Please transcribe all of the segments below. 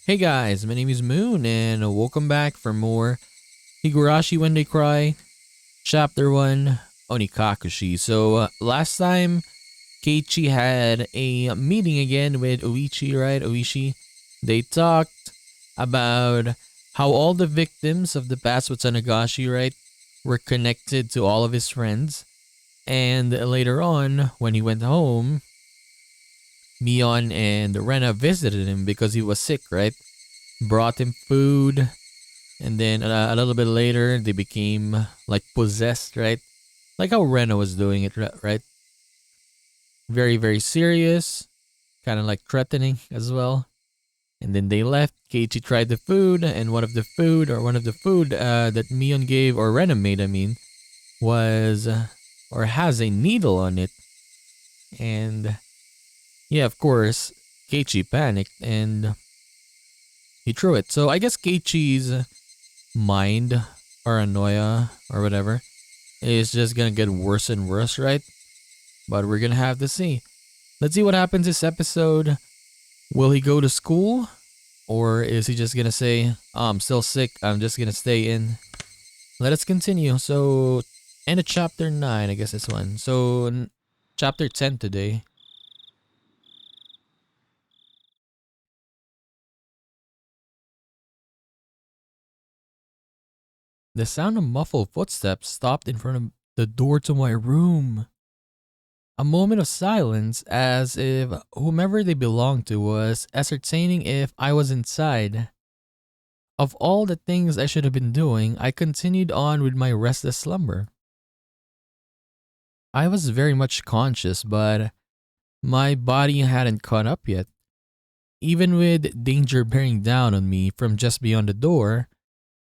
Hey guys, my name is Moon and welcome back for more Higurashi When They Cry, Chapter 1, Onikakushi. So last time, Keiichi had a meeting again with Oichi, right? Oishi. They talked about how all the victims of the past with Tanagashi, right, were connected to all of his friends. And later on, when he went home, Mion and Rena visited him because he was sick, right? Brought him food, and then a little bit later, they became like possessed, right? Like how Rena was doing it, right? Very, very serious, kind of like threatening as well. And then they left. Keiichi tried the food, and one of the food that Mion gave, or Rena made, I mean, was or has a needle on it. And yeah, of course, Keiichi panicked and he threw it. So I guess Keiichi's mind, paranoia, or whatever, is just gonna get worse and worse, right? But we're gonna have to see. Let's see what happens this episode. Will he go to school? Or is he just gonna say, oh, I'm still sick, I'm just gonna stay in? Let us continue. So, end of chapter 9, I guess this one. So, chapter 10 today. The sound of muffled footsteps stopped in front of the door to my room. A moment of silence, as if whomever they belonged to was ascertaining if I was inside. Of all the things I should have been doing, I continued on with my restless slumber. I was very much conscious, but my body hadn't caught up yet. Even with danger bearing down on me from just beyond the door,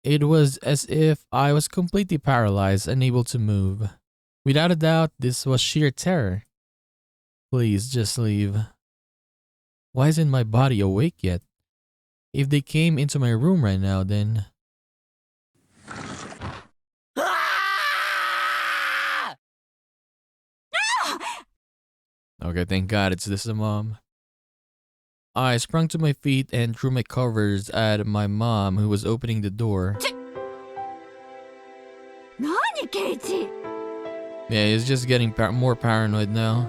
it was as if I was completely paralyzed, unable to move. Without a doubt, this was sheer terror. Please, just leave. Why isn't my body awake yet? If they came into my room right now, then... Okay, thank God it's this mom. I sprung to my feet and threw my covers at my mom, who was opening the door. Nani, Keiichi? Yeah, he's just getting more paranoid now.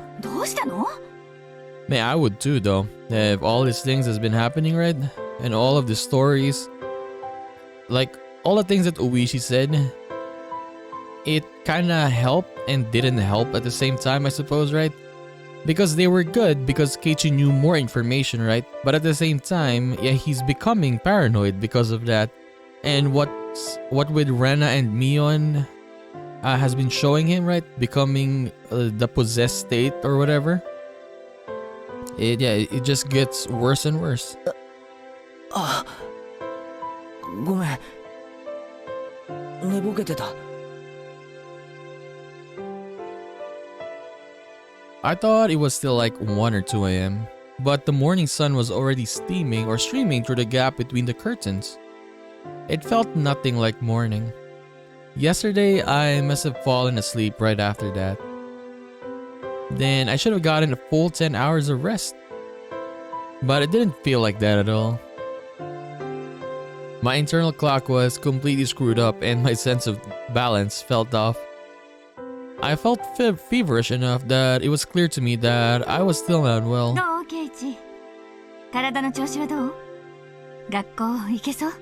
Man, I would too, though. If all these things has been happening, right? And all of the stories, like all the things that Oishi said, it kinda helped and didn't help at the same time, I suppose, right? Because they were good because Keiichi knew more information, right? But at the same time, yeah, he's becoming paranoid because of that. And what with Rena and Mion has been showing him, right? Becoming the possessed state or whatever. It just gets worse and worse. ごめん。寝ぼけてた。I thought it was still like 1 or 2 a.m. But the morning sun was already steaming or streaming through the gap between the curtains. It felt nothing like morning. Yesterday, I must have fallen asleep right after that. Then I should have gotten a full 10 hours of rest. But it didn't feel like that at all. My internal clock was completely screwed up and my sense of balance felt off. I felt feverish enough that it was clear to me that I was still not well. どう、ケイチ？体の調子はどう？学校行けそう？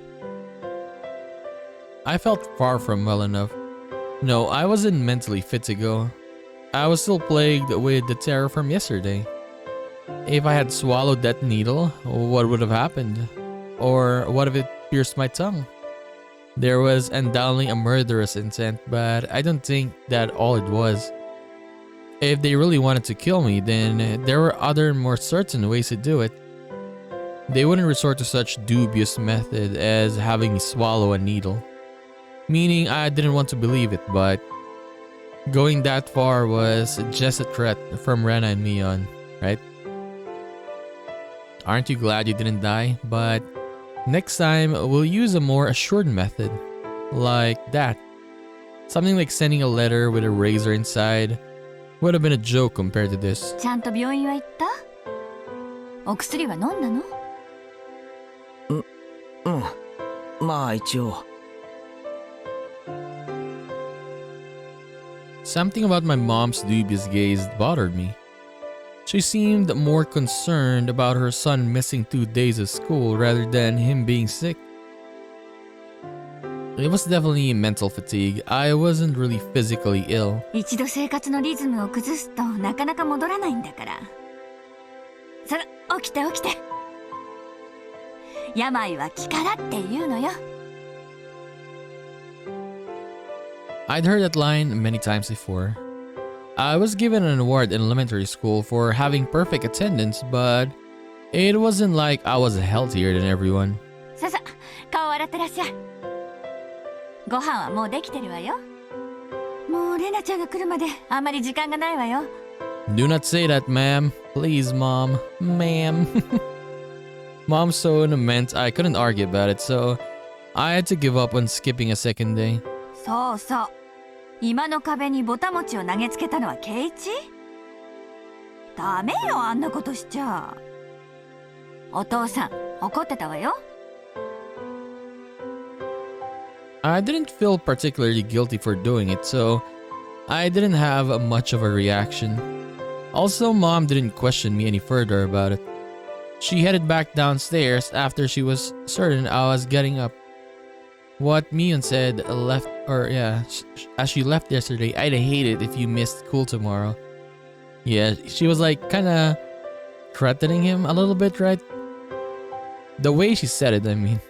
I felt far from well enough. No, I wasn't mentally fit to go. I was still plagued with the terror from yesterday. If I had swallowed that needle, what would have happened? Or what if it pierced my tongue? There was undoubtedly a murderous intent, but I don't think that all it was. If they really wanted to kill me, then there were other more certain ways to do it. They wouldn't resort to such dubious method as having me swallow a needle. Meaning I didn't want to believe it, but going that far was just a threat from Rena and Mion, right? Aren't you glad you didn't die? But next time, we'll use a more assured method. Like that. Something like sending a letter with a razor inside would have been a joke compared to this. ちゃんと病院は行った？お薬は飲んだの？うん。まあ一応。 Something about my mom's dubious gaze bothered me. She seemed more concerned about her son missing 2 days of school rather than him being sick. It was definitely mental fatigue. I wasn't really physically ill. 一度生活のリズムを崩すとなかなか戻らないんだから。さあ、起きて起きて。病は気からって言うのよ。I'd heard that line many times before. I was given an award in elementary school for having perfect attendance, but it wasn't like I was healthier than everyone. さあさあ、顔洗ってらっしゃい。ご飯はもうできてるわよ。もうレナちゃんが来るまであんまり時間がないわよ。Do not say that, ma'am. Please, mom. Ma'am. Mom's so meant I couldn't argue about it, so I had to give up on skipping a second day. そうそう。今の壁にぼたもちを投げつけたのはケイチ？ダメよ、あんなことしちゃ。お父さん、怒ってたわよ。I didn't feel particularly guilty for doing it, so I didn't have much of a reaction. Also, Mom didn't question me any further about it. She headed back downstairs after she was certain I was getting up. What Mion said as she left yesterday, I'd hate it if you missed school tomorrow. Yeah, she was like kinda threatening him a little bit, right? The way she said it, I mean.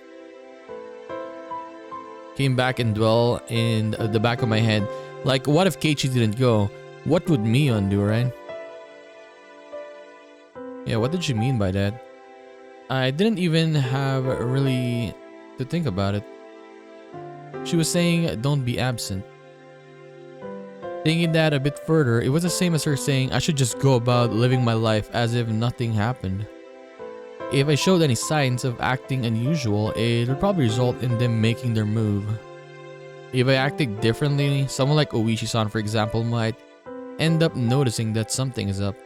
Came back and dwell in the back of my head. Like, what if Keiichi didn't go? What would Mion do, right? Yeah, what did she mean by that? I didn't even have really to think about it. She was saying, don't be absent. Thinking that a bit further, it was the same as her saying I should just go about living my life as if nothing happened. If I showed any signs of acting unusual, it would probably result in them making their move. If I acted differently, someone like Oishi-san, for example, might end up noticing that something is up.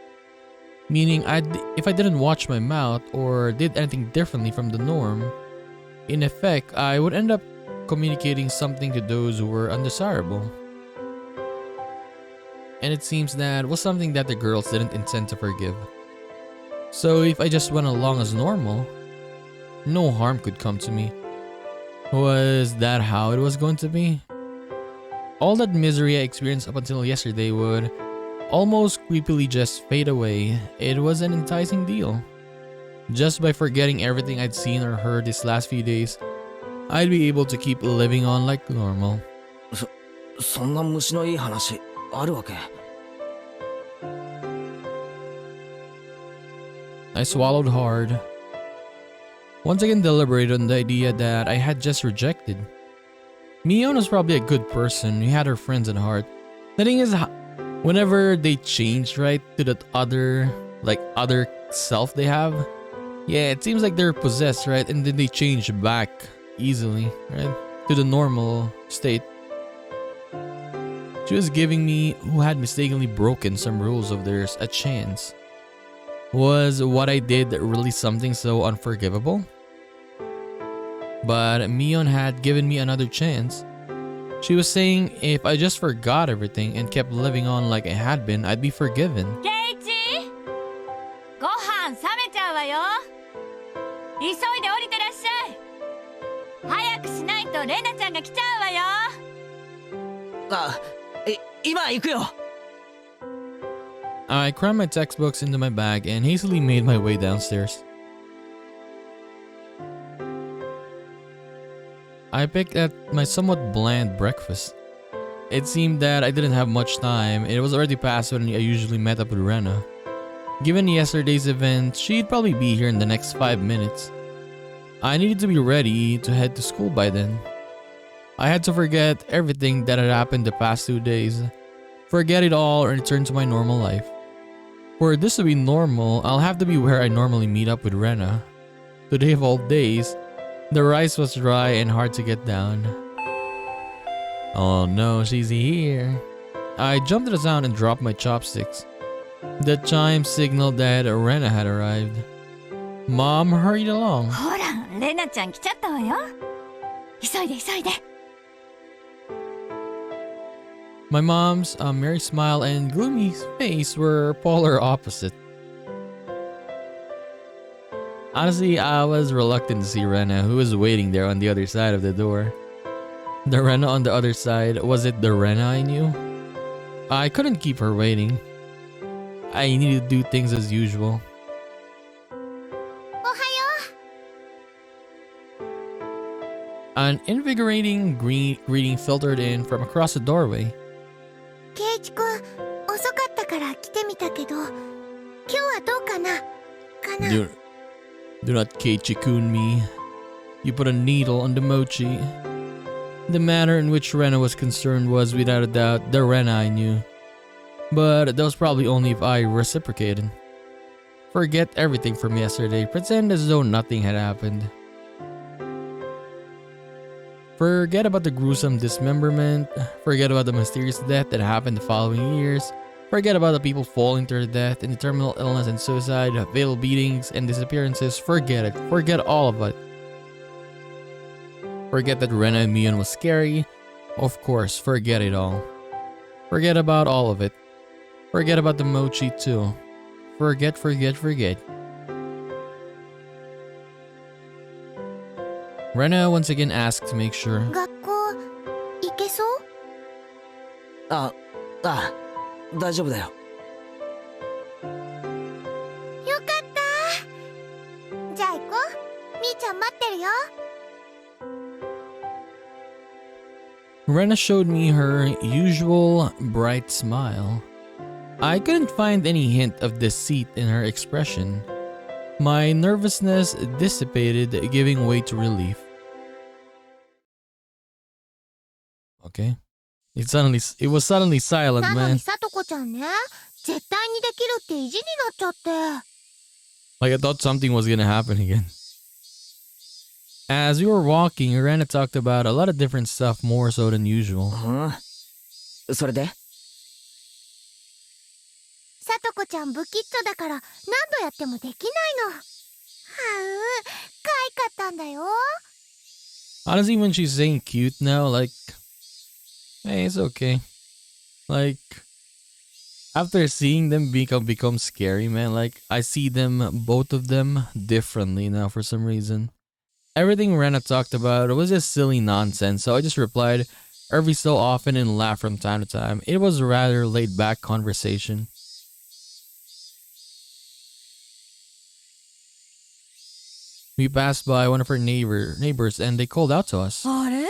Meaning, if I didn't watch my mouth or did anything differently from the norm, in effect, I would end up communicating something to those who were undesirable. And it seems that was something that the girls didn't intend to forgive. So if I just went along as normal, no harm could come to me. Was that how it was going to be? All that misery I experienced up until yesterday would almost creepily just fade away. It was an enticing deal. Just by forgetting everything I'd seen or heard these last few days, I'd be able to keep living on like normal. そんな虫のいい話あるわけ？ I swallowed hard. Once again deliberated on the idea that I had just rejected. Mion was probably a good person who had her friends at heart. The thing is, whenever they change, right, to that other self they have, yeah, it seems like they're possessed, right, and then they change back easily, right, to the normal state. She was giving me, who had mistakenly broken some rules of theirs, a chance. Was what I did really something so unforgivable? But Mion had given me another chance. She was saying if I just forgot everything and kept living on like I had been, I'd be forgiven. Keiichi! ご飯冷めちゃうわよ。急いで降りてらっしゃい。早くしないとレナちゃんが来ちゃうわよ。あ、今行くよ。 I crammed my textbooks into my bag and hastily made my way downstairs. I picked at my somewhat bland breakfast. It seemed that I didn't have much time. It was already past when I usually met up with Rena. Given yesterday's event, she'd probably be here in the next 5 minutes. I needed to be ready to head to school by then. I had to forget everything that had happened the past 2 days. Forget it all and return to my normal life. For this to be normal, I'll have to be where I normally meet up with Rena. Today of all days, the rice was dry and hard to get down. Oh no, she's here. I jumped to the sound and dropped my chopsticks. The chime signaled that Rena had arrived. Mom hurried along. ほら、レナちゃん来ちゃったわよ。急いで急いで。My mom's merry smile and gloomy face were polar opposite. Honestly, I was reluctant to see Rena, who was waiting there on the other side of the door. The Rena on the other side, was it the Rena I knew? I couldn't keep her waiting. I needed to do things as usual. おはよ An invigorating greeting filtered in from across the doorway. う。ケイイチ君、遅かったから来てみたけど、今日はどうかなDo not Keiichi-kun me. You put a needle on the mochi. The manner in which Rena was concerned was without a doubt the Rena I knew. But that was probably only if I reciprocated. Forget everything from yesterday. Pretend as though nothing had happened. Forget about the gruesome dismemberment. Forget about the mysterious death that happened the following years. Forget about the people falling to their death and the terminal illness and suicide, fatal beatings and disappearances. Forget it. Forget all of it. Forget that Rena Mion was scary. Of course, forget it all. Forget about all of it. Forget about the mochi too. Forget. Rena once again asked to make sure. 学校行けそう？ああ、大丈夫だよ。よかった。じゃあ行こう。みーちゃん待ってるよ。Rena showed me her usual bright smile. I couldn't find any hint of deceit in her expression. My nervousness dissipated, giving way to relief. Okay. It was suddenly silent, なの man. にさとこちゃんね、絶対にできるって意地になっちゃって。Like I thought something was gonna happen again. As we were walking, Rena talked about a lot of different stuff, more so than usual. それでさとこちゃん不吉祥だから何度やってもできないの。はう、かいかったんだよ。 Honestly, when she's saying cute now, like, hey, it's okay. Like, after seeing them become scary, man, like, I see them, both of them, differently now for some reason. Everything Rena talked about was just silly nonsense, so I just replied every so often and laughed from time to time. It was a rather laid-back conversation. We passed by one of her neighbors and they called out to us. あれ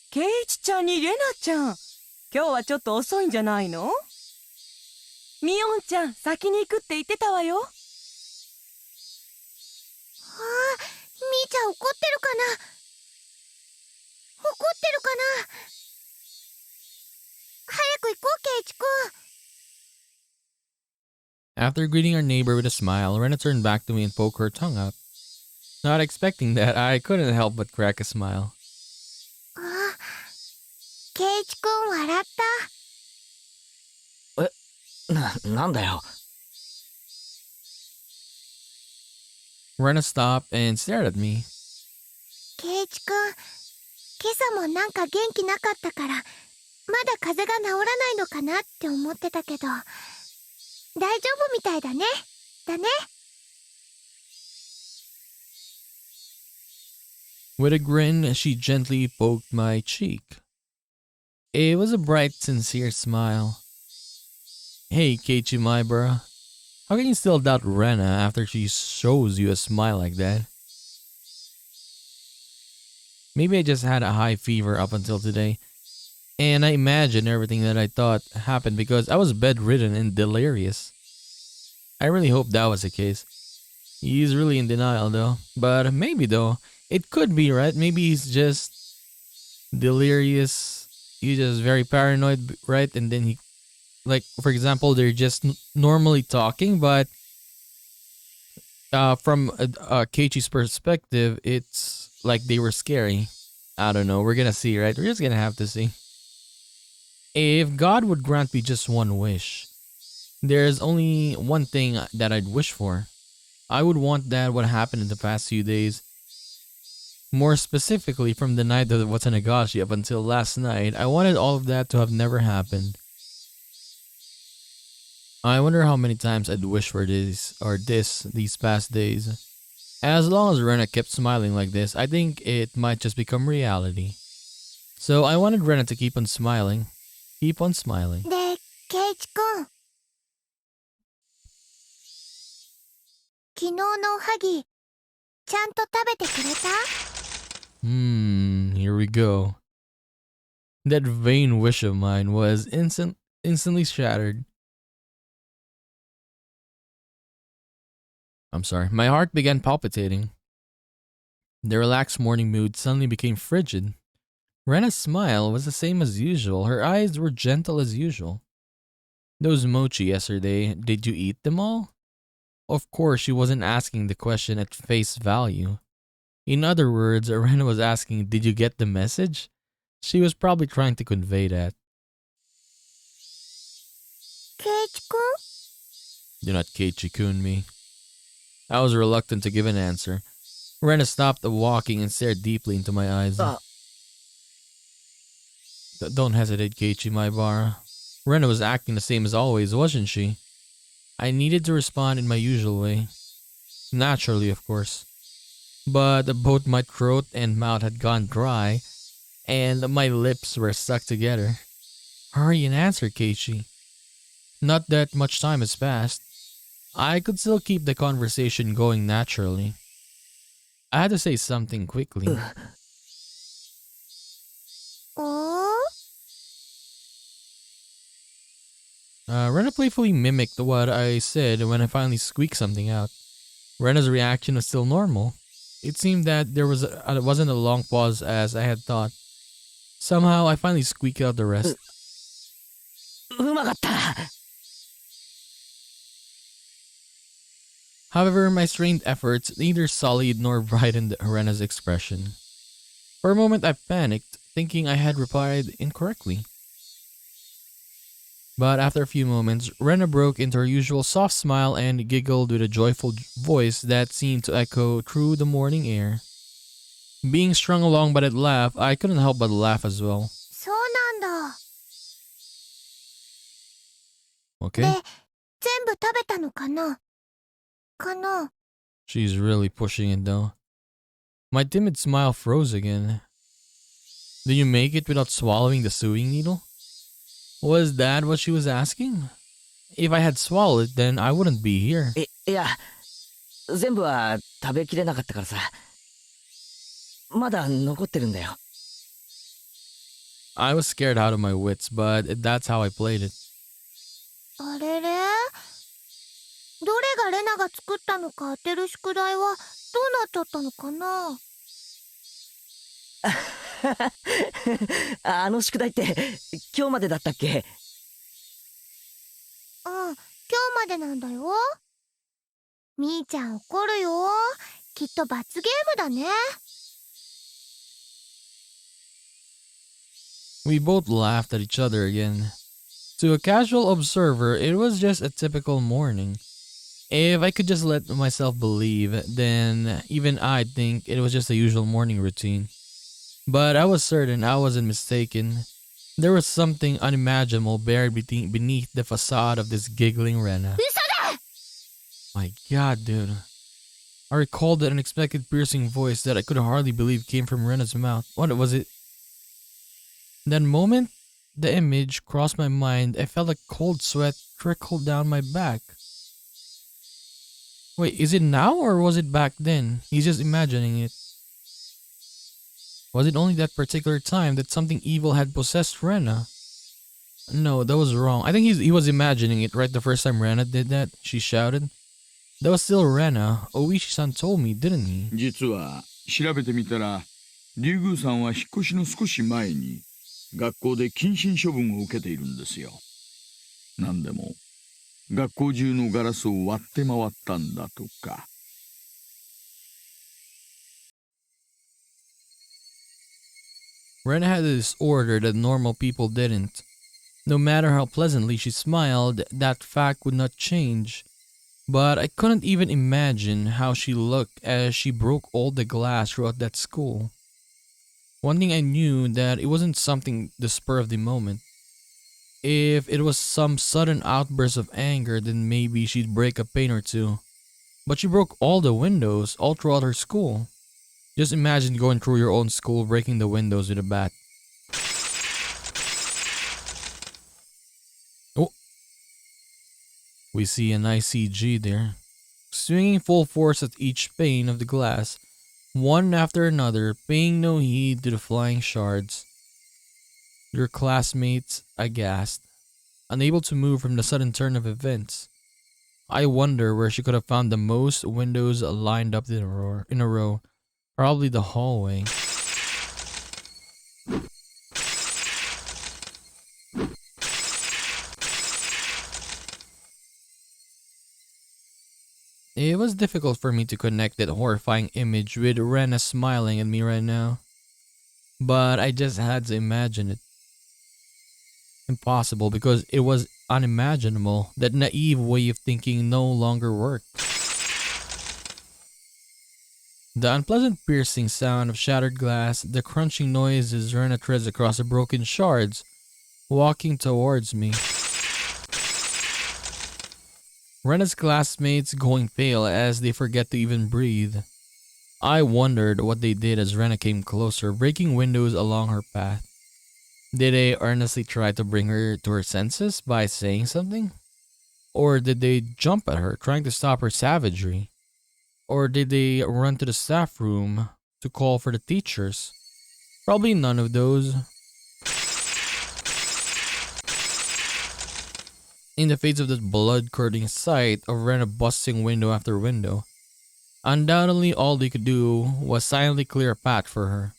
ケイチちゃんにレナちゃん。今日はちょっと遅いんじゃないの？ミオンちゃん、先に行くって言ってたわよ。ああ、みーちゃん怒ってるかな？怒ってるかな？早く行こう、ケイチ君。 After greeting our neighbor with a smile, Rena turned back to me and poked her tongue out. Not expecting that, I couldn't help but crack a smile. ああ、ケイチ君笑った。なんだよ。Rena stopped and stared at me. ケイチ君、今朝もなんか元気なかったから、まだ風邪が治らないのかなって思ってたけど、大丈夫みたいだね。だね。With a grin, she gently poked my cheek. It was a bright, sincere smile. Hey, Keiichi, my bro. How can you still doubt Rena after she shows you a smile like that? Maybe I just had a high fever up until today, and I imagined everything that I thought happened because I was bedridden and delirious. I really hope that was the case. He's really in denial though, but maybe though, it could be, right? Maybe he's just delirious. He's just very paranoid, right? And then he, like, for example, they're just normally talking, but from Keiichi's perspective, it's like they were scary. I don't know. We're gonna see, right? We're just gonna have to see. If God would grant me just one wish, there's only one thing that I'd wish for. I would want that what happened in the past few days. More specifically, from the night of the Onikakushi up until last night, I wanted all of that to have never happened. I wonder how many times I'd wish for these past days. As long as Rena kept smiling like this, I think it might just become reality. So I wanted Rena to keep on smiling. Keep on smiling. で、ケイチくん。昨日のおはぎ、ちゃんと食べてくれた？ Here we go. That vain wish of mine was instantly shattered. I'm sorry. My heart began palpitating. The relaxed morning mood suddenly became frigid. Rena's smile was the same as usual. Her eyes were gentle as usual. Those mochi yesterday, did you eat them all? Of course, she wasn't asking the question at face value. In other words, Rena was asking, did you get the message? She was probably trying to convey that. ケイチくん？ Do not Keiichi-kun me. I was reluctant to give an answer. Rena stopped walking and stared deeply into my eyes. Don't hesitate, Keiichi, my bar. Rena was acting the same as always, wasn't she? I needed to respond in my usual way. Naturally, of course. But both my throat and mouth had gone dry, and my lips were stuck together. Hurry and answer, Keiichi. Not that much time has passed. I could still keep the conversation going naturally. I had to say something quickly. おー？ Rena playfully mimicked what I said when I finally squeaked something out. Rena's reaction was still normal. It seemed that there wasn't a long pause as I had thought. Somehow, I finally squeaked out the rest. うまかった。 However, my strained efforts neither sullied nor brightened Rena's expression. For a moment I panicked, thinking I had replied incorrectly. But after a few moments, Rena broke into her usual soft smile and giggled with a joyful voice that seemed to echo through the morning air. Being strung along by that laugh, I couldn't help but laugh as well. そうなんだ。 Okay? で、全部食べたのかな？かな？ She's really pushing it though. My timid smile froze again. Did you make it without swallowing the sewing needle? Was that what she was asking? If I had swallowed it, then I wouldn't be here. いや、全部は食べきれなかったからさ。まだ残ってるんだよ。I was scared out of my wits, but that's how I played it. あれれ？どれがレナが作ったのか当てる宿題はどうなっちゃったのかな？あの宿題って今日までだったっけ？うん、今日までなんだよ。みーちゃん怒るよ。きっと罰ゲームだね。We both laughed at each other again. To a casual observer, it was just a typical morning. If I could just let myself believe, then even I'd think it was just a usual morning routine. But I was certain I wasn't mistaken. There was something unimaginable buried beneath the facade of this giggling Rena. 嘘だ！ My god, dude. I recalled that unexpected piercing voice that I could hardly believe came from Rena's mouth. What was it? That moment, the image crossed my mind. I felt a cold sweat trickle down my back. Wait, is it now or was it back then? He's just imagining it. Was it only that particular time that something evil had possessed Rena? No, that was wrong. I think he was imagining it right the first time Rena did that. She shouted. That was still Rena. Oishi-san told me, didn't he? 実は調べてみたら、竜宮さんは引っ越しの少し前に学校で謹慎処分を受けているんですよ。なんでも学校中のガラスを割って回ったんだとか。Rena had a disorder that normal people didn't. No matter how pleasantly she smiled, that fact would not change. But I couldn't even imagine how she looked as she broke all the glass throughout that school. One thing I knew that it wasn't something the spur of the moment. If it was some sudden outburst of anger, then maybe she'd break a pane or two. But she broke all the windows all throughout her school. Just imagine going through your own school breaking the windows with a bat. Oh, we see a nice CG there. Swinging full force at each pane of the glass, one after another, paying no heed to the flying shards. Your classmates aghast, unable to move from the sudden turn of events. I wonder where she could have found the most windows lined up in a row. Probably the hallway. It was difficult for me to connect that horrifying image with Rena smiling at me right now. But I just had to imagine it. Impossible because it was unimaginable. That naive way of thinking no longer worked. The unpleasant piercing sound of shattered glass, the crunching noises Rena treads across the broken shards, walking towards me. Rena's classmates going pale as they forget to even breathe. I wondered what they did as Rena came closer, breaking windows along her path. Did they earnestly try to bring her to her senses by saying something? Or did they jump at her, trying to stop her savagery? Or did they run to the staff room to call for the teachers? Probably none of those. In the face of that blood-curdling sight of Rena busting window after window, undoubtedly all they could do was silently clear a path for her.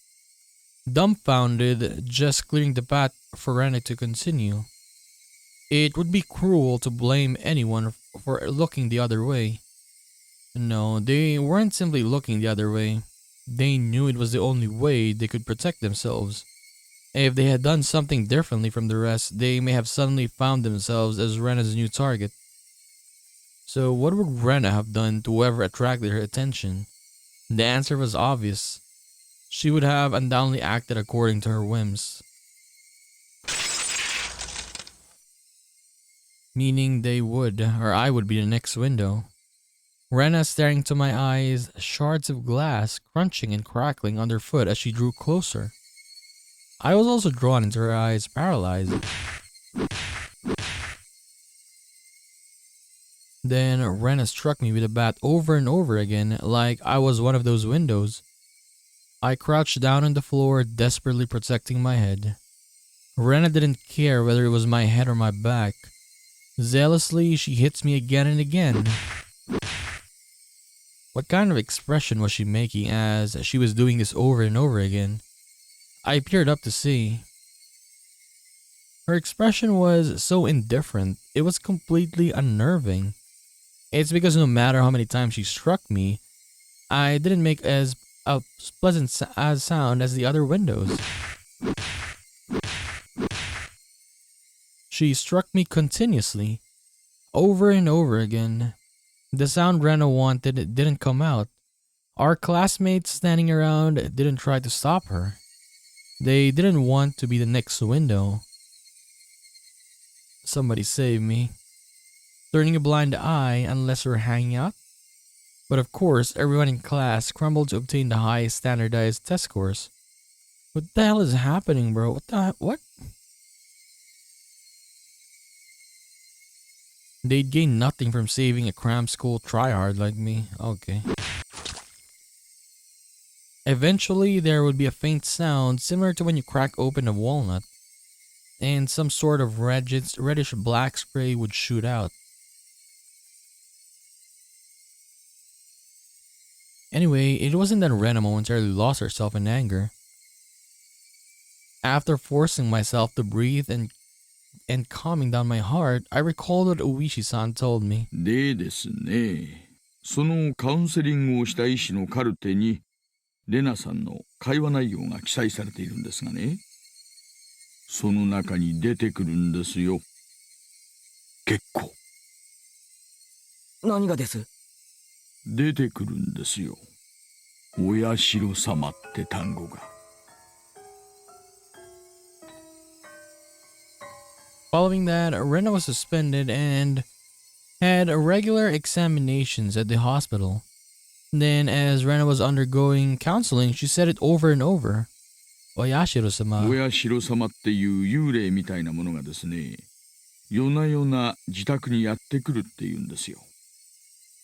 Dumbfounded, just clearing the path for Rena to continue. It would be cruel to blame anyone for looking the other way. No, they weren't simply looking the other way. They knew it was the only way they could protect themselves. If they had done something differently from the rest, they may have suddenly found themselves as Rena's new target. So what would Rena have done to whoever attracted her attention? The answer was obvious. She would have undoubtedly acted according to her whims. Meaning they would, or I would be the next window. Rena staring into my eyes, shards of glass crunching and crackling underfoot as she drew closer. I was also drawn into her eyes, paralyzed. Then Rena struck me with a bat over and over again, like I was one of those windows. I crouched down on the floor, desperately protecting my head. Rena didn't care whether it was my head or my back. Zealously, she hits me again and again. What kind of expression was she making as she was doing this over and over again? I peered up to see. Her expression was so indifferent, it was completely unnerving. It's because no matter how many times she struck me, I didn't make as a pleasant sound as the other windows. She struck me continuously, over and over again. The sound Rena wanted didn't come out. Our classmates standing around didn't try to stop her. They didn't want to be the next window. Somebody save me. Turning a blind eye unless we're hanging out. But of course, everyone in class crumbled to obtain the highest standardized test scores. What the hell is happening, bro? What? They'd gain nothing from saving a cram school tryhard like me. Okay. Eventually, there would be a faint sound similar to when you crack open a walnut, and some sort of reddish black spray would shoot out. Anyway, it wasn't that Rena momentarily lost herself in anger. After forcing myself to breathe and calming down my heart, I recalled what Uishi-san told me. でですね、そのカウンセリングをした医師のカルテにレナさんの会話内容が記載されているんですがね、その中に出てくるんですよ。結構。何がです？出てくるんですよ。お社様って単語が。Following that, Rena was suspended and had regular examinations at the hospital. Then, as Rena was undergoing counseling, she said it over and over. Oyashiro-sama. お社様っていう幽霊みたいなものがですね、夜な夜な自宅にやってくるっていうんですよ。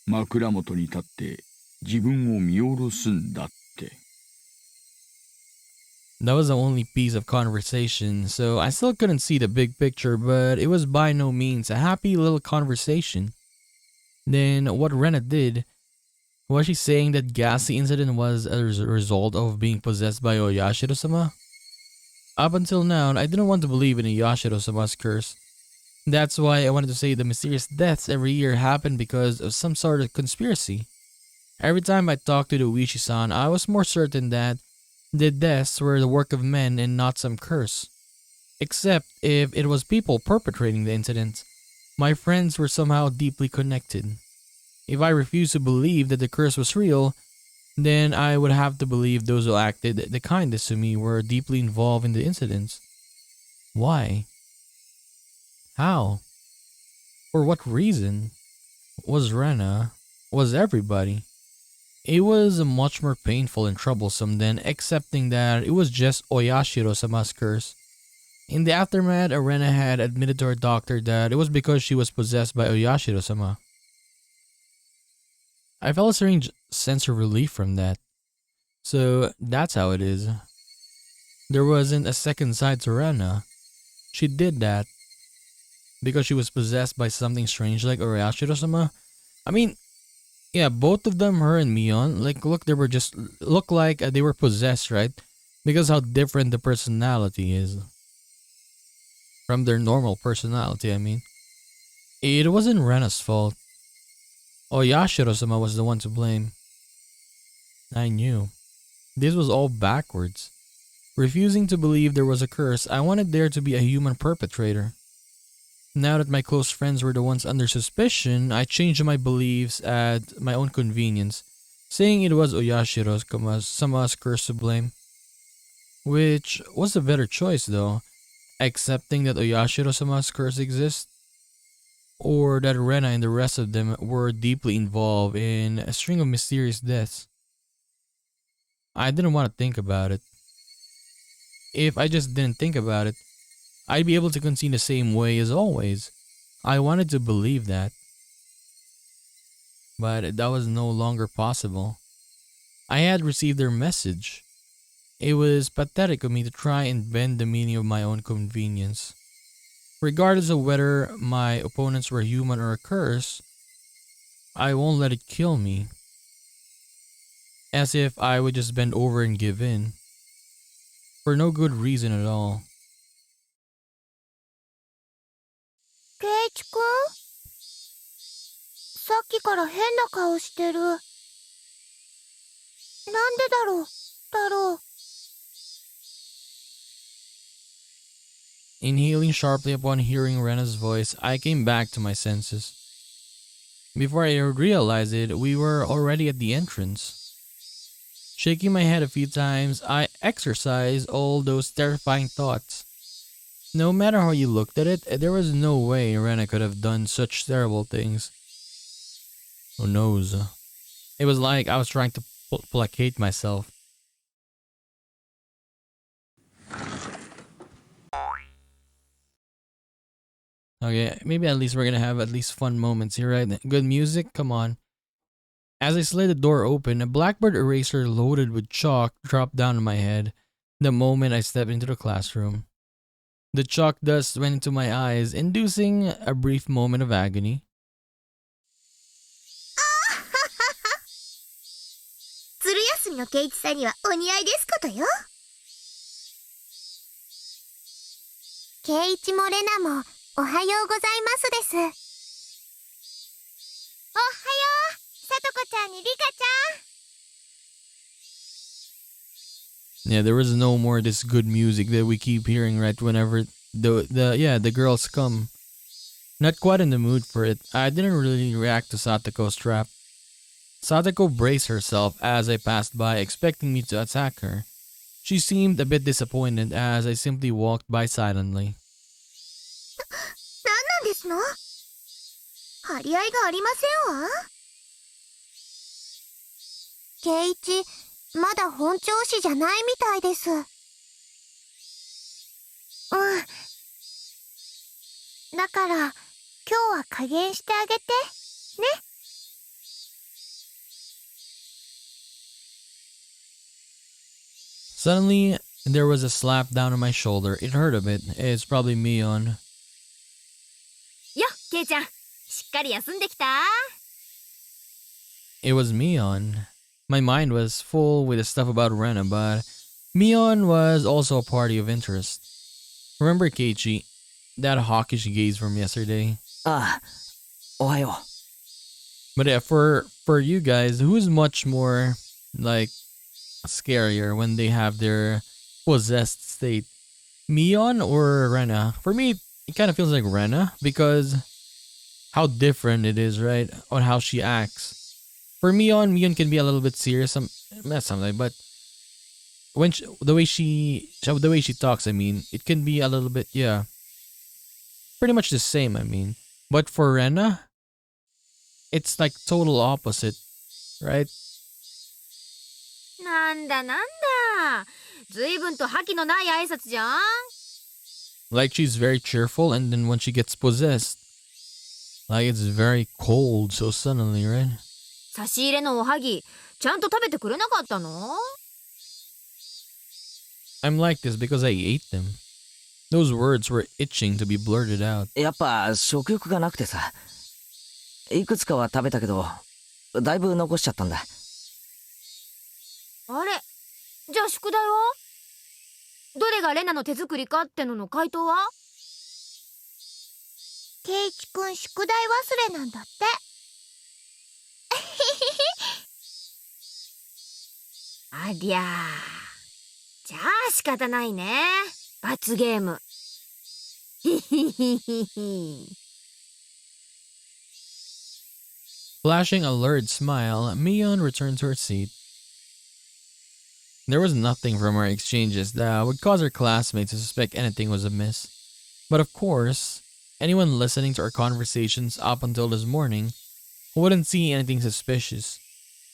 枕元に立って自分を見下ろすんだって。That was the only piece of conversation, so I still couldn't see the big picture, but it was by no means a happy little conversation. Then, what Rena did, was she saying that ghastly incident was a result of being possessed by Oyashiro-sama? Up until now, I didn't want to believe in Oyashiro-sama's curse. That's why I wanted to say the mysterious deaths every year happen because of some sort of conspiracy. Every time I talked to the Uishi-san, I was more certain that the deaths were the work of men and not some curse. Except if it was people perpetrating the incident. My friends were somehow deeply connected. If I refused to believe that the curse was real, then I would have to believe those who acted the kindest to me were deeply involved in the incidents. Why? How? For what reason? Was Rena? Was everybody? It was much more painful and troublesome than accepting that it was just Oyashiro-sama's curse. In the aftermath, Rena had admitted to her doctor that it was because she was possessed by Oyashiro-sama. I felt a strange sense of relief from that. So that's how it is. There wasn't a second side to Rena. She did that because she was possessed by something strange like Oyashiro-sama. I mean, yeah, both of them, her and Mion, look, they were just, look like they were possessed, right? Because how different the personality is. From their normal personality, I mean. It wasn't Rena's fault. Oyashiro-sama was the one to blame. I knew. This was all backwards. Refusing to believe there was a curse, I wanted there to be a human perpetrator. Now that my close friends were the ones under suspicion, I changed my beliefs at my own convenience, saying it was Oyashiro-sama's curse to blame. Which was the better choice though, accepting that Oyashiro-sama's curse exists, or that Rena and the rest of them were deeply involved in a string of mysterious deaths. I didn't want to think about it. If I just didn't think about it, I'd be able to continue the same way as always. I wanted to believe that. But that was no longer possible. I had received their message. It was pathetic of me to try and bend the meaning of my own convenience. Regardless of whether my opponents were human or a curse, I won't let it kill me. As if I would just bend over and give in. For no good reason at all. ケイチくん、さっきから変な顔してる。なんでだろう、太郎。Inhaling sharply upon hearing Rena's voice, I came back to my senses. Before I realized it, we were already at the entrance. Shaking my head a few times, I exorcised all those terrifying thoughts. No matter how you looked at it, there was no way Rena could have done such terrible things. Who knows? It was like I was trying to placate myself. Okay, maybe at least we're gonna have at least fun moments here, right? Good music, come on. As I slid the door open, a blackboard eraser loaded with chalk dropped down on my head the moment I stepped into the classroom. The chalk dust went into my eyes, inducing a brief moment of agony. 鶴休みの圭一さんにはお似合いですことよ。圭一もレナもおはようございますです。おはよう、さとこちゃんにリカちゃん。Yeah, there was no more this good music that we keep hearing right whenever the girls come. Not quite in the mood for it. I didn't really react to Satoko's trap. Satoko braced herself as I passed by, expecting me to attack her. She seemed a bit disappointed as I simply walked by silently. 何なんですの？張り合いがありませんわ。ケイチ、まだ本調子じゃないみたいです。だから、今日は加減してあげて、ね。Suddenly, there was a slap down on my shoulder. It hurt a bit. It's probably Mion. よ、ケイちゃん、しっかり休んできた？ It was Mion. My mind was full with the stuff about Rena, but Mion was also a party of interest. Remember Keiichi, that hawkish gaze from yesterday? ああ、おはよ But yeah, for you guys, who's much more like scarier when they have their possessed state? Mion or Rena? For me, it kind of feels like Rena because how different it is, right? On how she acts. For Mion can be a little bit serious, not sometimes, but when the way she talks, I mean, it can be a little bit, yeah, pretty much the same. I mean, but for Rena, it's like total opposite, right? なんだなんだ。ずいぶんと覇気のない挨拶じゃん。Like she's very cheerful, and then when she gets possessed, like it's very cold so suddenly, right? 差し入れのおはぎ、ちゃんと食べてくれなかったの？ I'm like this because I ate them. Those words were itching to be blurted out. う。やっぱ食欲がなくてさ。いくつかは食べたけど、だいぶ残しちゃったんだ。あれ、じゃあ宿題は？どれがレナの手作りかってのの回答は？ケイチくん宿題忘れなんだって。ありゃー。じゃあ仕方ないね。罰ゲーム。ひひひひひ。Flashing a lurid smile, Mion returned to her seat. There was nothing from our exchanges that would cause her classmates to suspect anything was amiss. But of course, anyone listening to our conversations up until this morning wouldn't see anything suspicious.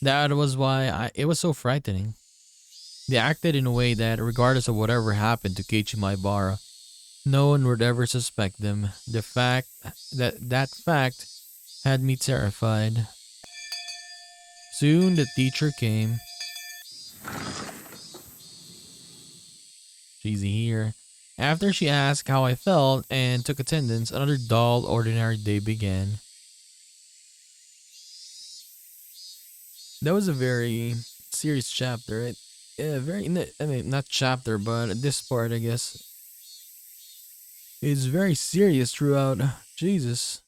That was why it was so frightening. They acted in a way that, regardless of whatever happened to Keiichi Maibara, no one would ever suspect them. The fact had me terrified. Soon the teacher came. She's here. After she asked how I felt and took attendance, another dull, ordinary day began. That was a very serious chapter, right? Yeah, I mean, not chapter, but this part, I guess, is very serious throughout. Jesus.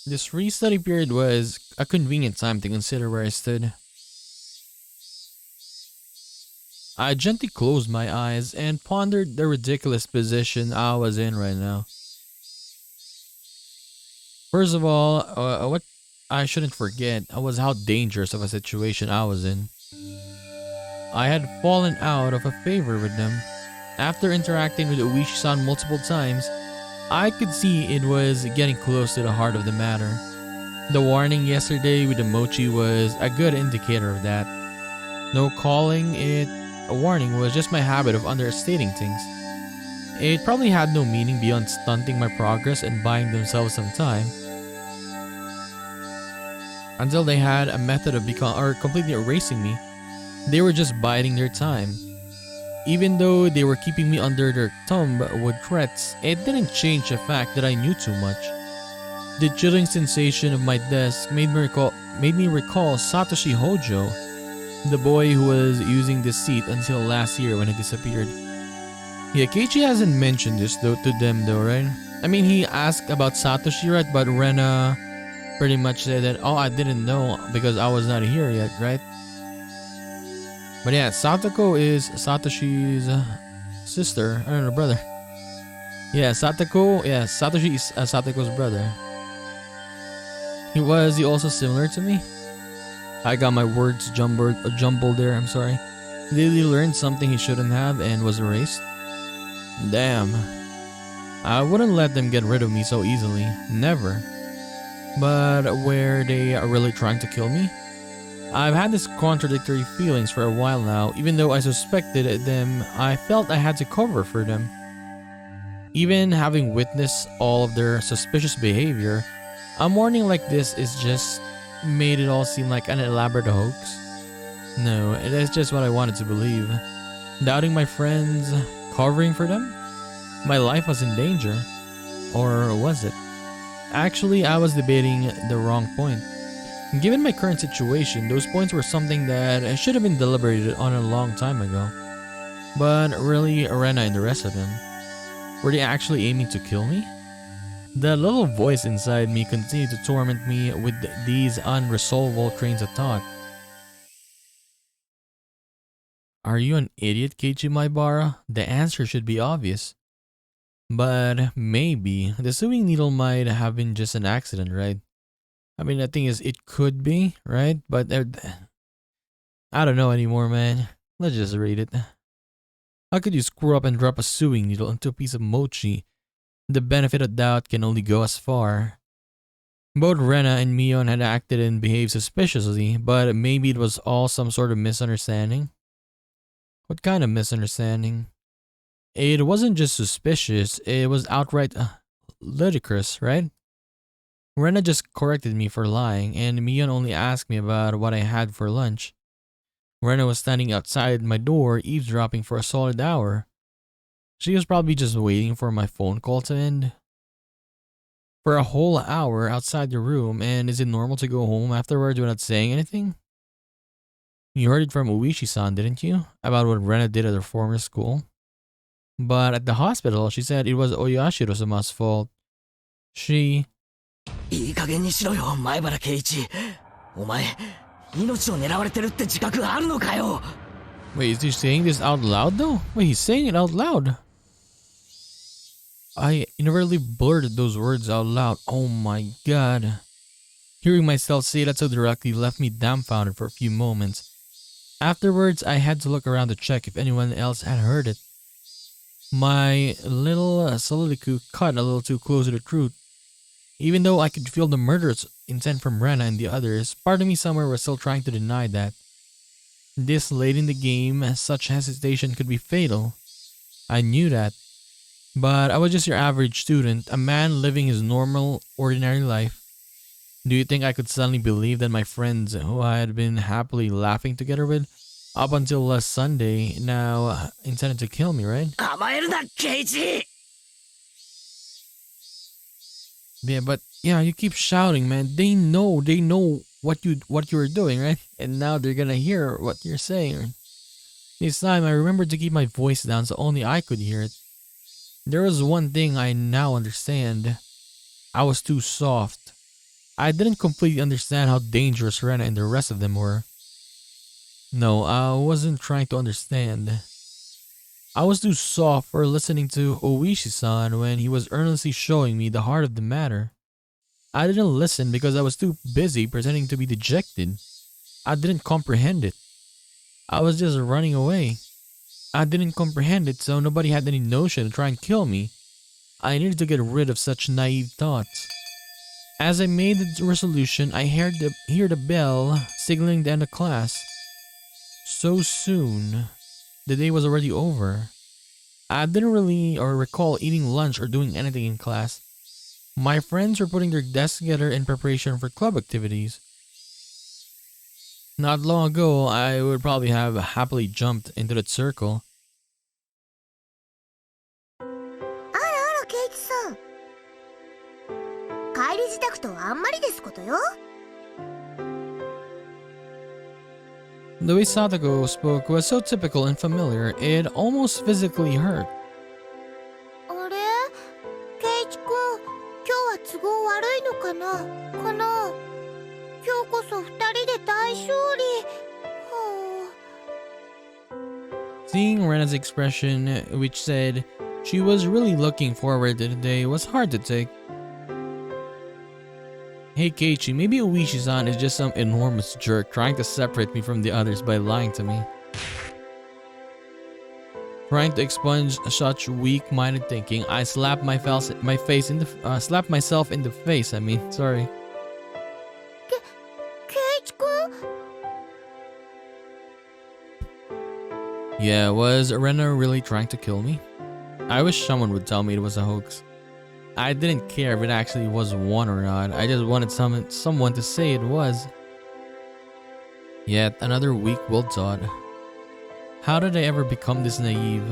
This restudy period was a convenient time to consider where I stood. I gently closed my eyes and pondered the ridiculous position I was in right now. First of all, what I shouldn't forget was how dangerous of a situation I was in. I had fallen out of a favor with them. After interacting with Uishi-san multiple times, I could see it was getting close to the heart of the matter. The warning yesterday with the mochi was a good indicator of that. No calling it a warning was just my habit of understating things. It probably had no meaning beyond stunting my progress and buying themselves some time. Until they had a method of completely erasing me, they were just biding their time. Even though they were keeping me under their thumb with threats, it didn't change the fact that I knew too much. The chilling sensation of my desk made me recall Satoshi Hojo, the boy who was using this seat until last year when he disappeared. Yeah, Keiichi hasn't mentioned this to them though, right? I mean, he asked about Satoshi, right? But Rena pretty much said that, oh, I didn't know because I was not here yet, right? But yeah, Satoko is Satoshi's sister. I don't know, brother. Yeah, Satoko. Yeah, Satoshi is Satoko's brother. Was he also similar to me? I got my words jumbled there. I'm sorry. Did he learn something he shouldn't have and was erased? Damn. I wouldn't let them get rid of me so easily. Never. But were they really trying to kill me? I've had these contradictory feelings for a while now. Even though I suspected them, I felt I had to cover for them. Even having witnessed all of their suspicious behavior, a morning like this is just made it all seem like an elaborate hoax. No, it is just what I wanted to believe. Doubting my friends, covering for them? My life was in danger. Or was it? Actually, I was debating the wrong point. Given my current situation, those points were something that should have been deliberated on a long time ago. But really, Rena and the rest of them, were they actually aiming to kill me? The little voice inside me continued to torment me with these unresolvable trains of thought. Are you an idiot, Keiichi Maibara? The answer should be obvious. But maybe the sewing needle might have been just an accident, right? I mean, the thing is, it could be, right? But I don't know anymore, man. Let's just read it. How could you screw up and drop a sewing needle into a piece of mochi? The benefit of doubt can only go as far. Both Rena and Mion had acted and behaved suspiciously, but maybe it was all some sort of misunderstanding. What kind of misunderstanding? It wasn't just suspicious, it was outright ludicrous, right? Rena just corrected me for lying, and Mion only asked me about what I had for lunch. Rena was standing outside my door, eavesdropping for a solid hour. She was probably just waiting for my phone call to end. For a whole hour outside the room, and is it normal to go home afterwards without saying anything? You heard it from Uishi-san, didn't you? About what Rena did at her former school? But at the hospital, she said it was Oyashiro-sama's fault. She... いい加減にしろよ、前原圭一。お前、命を狙われてるって自覚あるのかよ。 Wait, is he saying this out loud though? Wait, he's saying it out loud. I inadvertently blurted those words out loud. Oh my god. Hearing myself say that so directly left me dumbfounded for a few moments. Afterwards, I had to look around to check if anyone else had heard it. My little soliloquy cut a little too close to the truth. Even though I could feel the murderous intent from Rena and the others, part of me somewhere was still trying to deny that. This late in the game, such hesitation could be fatal. I knew that. But I was just your average student, a man living his normal, ordinary life. Do you think I could suddenly believe that my friends, who I had been happily laughing together with, up until last Sunday, now intended to kill me, right? 甘えるな、圭一。 Yeah, but yeah, you keep shouting, man. They know what you were doing, right? And now they're gonna hear what you're saying. This time, I remembered to keep my voice down so only I could hear it. There was one thing I now understand. I was too soft. I didn't completely understand how dangerous Rena and the rest of them were. No, I wasn't trying to understand. I was too soft for listening to Oishi-san when he was earnestly showing me the heart of the matter. I didn't listen because I was too busy pretending to be dejected. I didn't comprehend it. I was just running away. I didn't comprehend it, so nobody had any notion to try and kill me. I needed to get rid of such naive thoughts. As I made the resolution, I heard the bell signaling the end of class. So soon, the day was already over. I didn't really recall eating lunch or doing anything in class. My friends were putting their desks together in preparation for club activities. Not long ago, I would probably have happily jumped into that circle. あらあら、ケイチさん。帰り支度とはあんまりですことよ。The way Satoko spoke was so typical and familiar, it almost physically hurt. あれ、ケイチくん、今日は都合悪いのかな。今日こそ二人で大勝利。はあ。Seeing Rena's expression, which said she was really looking forward to the day, was hard to take. Hey Keiichi, maybe Oishi-san is just some enormous jerk trying to separate me from the others by lying to me. Trying to expunge such weak-minded thinking, I slapped myself in the face. Sorry. Keiichi-kun? Yeah, was Rena really trying to kill me? I wish someone would tell me it was a hoax. I didn't care if it actually was one or not. I just wanted someone to say it was. Yet another weak-willed thought. How did I ever become this naive?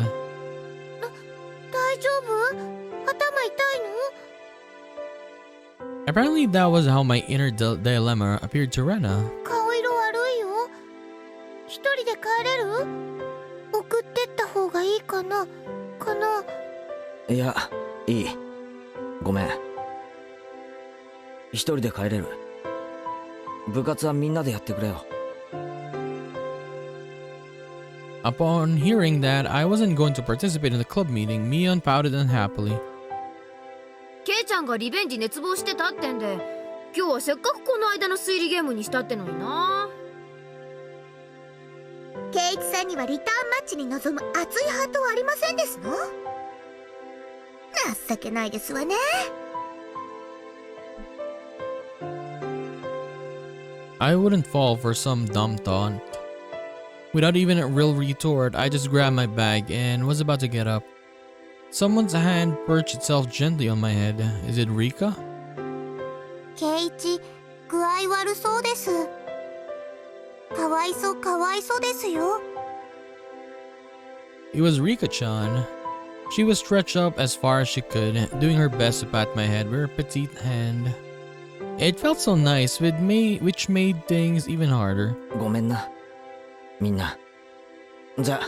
大丈夫？頭痛いの？ Apparently that was how my inner dilemma appeared to Rena. 顔色悪いよ。一人で帰れる？送ってった方がいいかな？いや、いい。ごめん。一人で帰れる。部活はみんなでやってくれよ。Upon hearing that I wasn't going to participate in the club meeting, Mion pouted unhappily. ケイちゃんがリベンジ熱望してたってんで、今日はせっかくこの間の推理ゲームにしたってのにな。圭一さんにはリターンマッチに臨む熱いハートはありませんですの？情けないですわね。I wouldn't fall for some dumb taunt. Without even a real retort, I just grabbed my bag and was about to get up. Someone's hand perched itself gently on my head. Is it Rika? 圭一、具合悪そうです。かわいそうですよ。It was Rika-chan. She was stretched up as far as she could, doing her best to pat my head with her petite hand. It felt so nice, which made things even harder. ごめんな。みんな。じゃあ。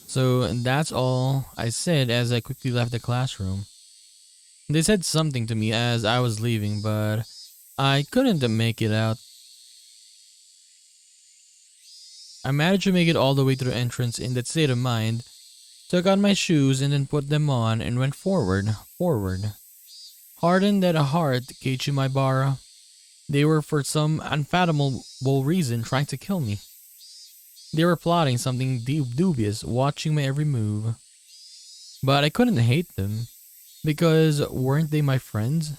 So that's all I said as I quickly left the classroom. They said something to me as I was leaving, but I couldn't make it out. I managed to make it all the way to the entrance in that state of mind, took out my shoes and then put them on and went forward. Hardened at heart, Keiichi Maibara. They were for some unfathomable reason trying to kill me. They were plotting something dubious, watching my every move. But I couldn't hate them, because weren't they my friends?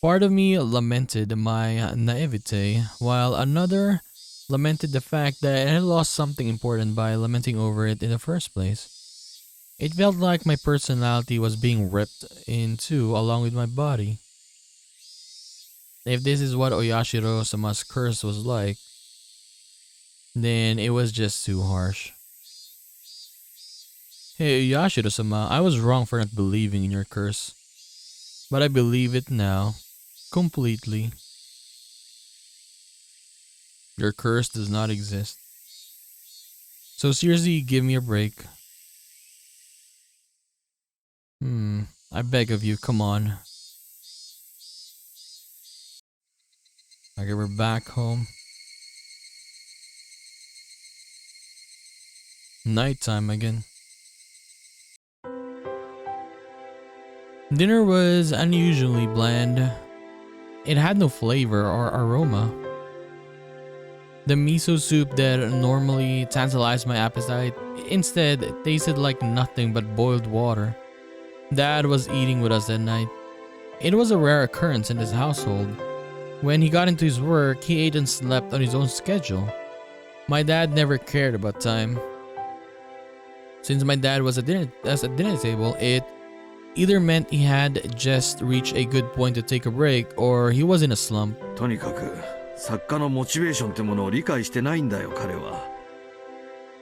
Part of me lamented my naivete, while another lamented the fact that I had lost something important by lamenting over it in the first place. It felt like my personality was being ripped in two along with my body. If this is what Oyashiro-sama's curse was like, then it was just too harsh. Hey Oyashiro-sama, I was wrong for not believing in your curse. But I believe it now. Completely. Your curse does not exist. So seriously, give me a break. I beg of you, come on. Okay, we're back home. Nighttime again. Dinner was unusually bland. It had no flavor or aroma. The miso soup that normally tantalized my appetite instead tasted like nothing but boiled water. Dad was eating with us that night. It was a rare occurrence in this household. When he got into his work, he ate and slept on his own schedule. My dad never cared about time. Since my dad was at the dinner table, it either meant he had just reached a good point to take a break or he was in a slump. とにかく作家のモチベーションってものを理解してないんだよ彼は。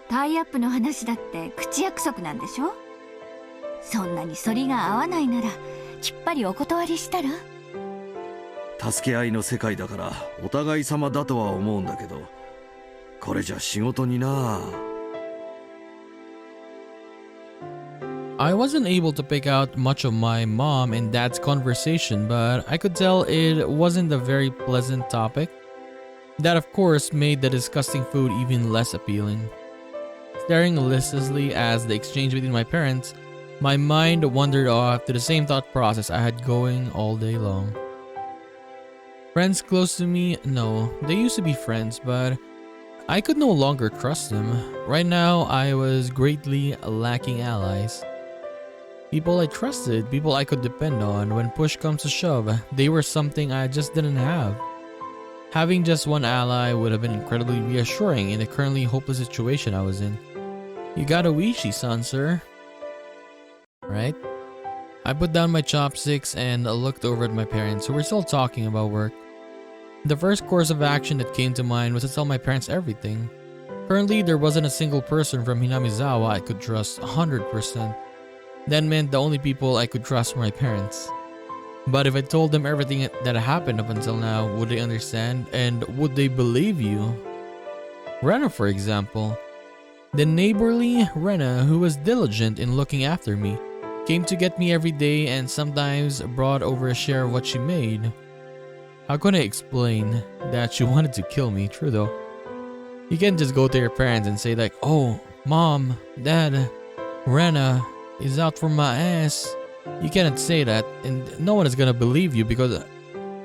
タイアップの話だって口約束なんでしょ？そんなに反りが合わないならきっぱりお断りしたら？助け合いの世界だからお互い様だとは思うんだけど、これじゃ仕事にな。I wasn't able to pick out much of my mom and dad's conversation, but I could tell it wasn't a very pleasant topic. That of course made the disgusting food even less appealing. Staring listlessly as the exchange between my parents, my mind wandered off to the same thought process I had going all day long. Friends close to me? No, they used to be friends, but I could no longer trust them. Right now, I was greatly lacking allies. People I trusted, people I could depend on. When push comes to shove, they were something I just didn't have. Having just one ally would have been incredibly reassuring in the currently hopeless situation I was in. You got a Oishi-san, sir. Right? I put down my chopsticks and looked over at my parents, who were still talking about work. The first course of action that came to mind was to tell my parents everything. Currently, there wasn't a single person from Hinamizawa I could trust 100%. That meant the only people I could trust were my parents. But if I told them everything that happened up until now, would they understand and would they believe you? Rena, for example. The neighborly Rena, who was diligent in looking after me, came to get me every day and sometimes brought over a share of what she made. How could I explain that she wanted to kill me? True though. You can't just go to your parents and say like, oh, mom, dad, Rena is out for my ass. You cannot say that and no one is gonna believe you because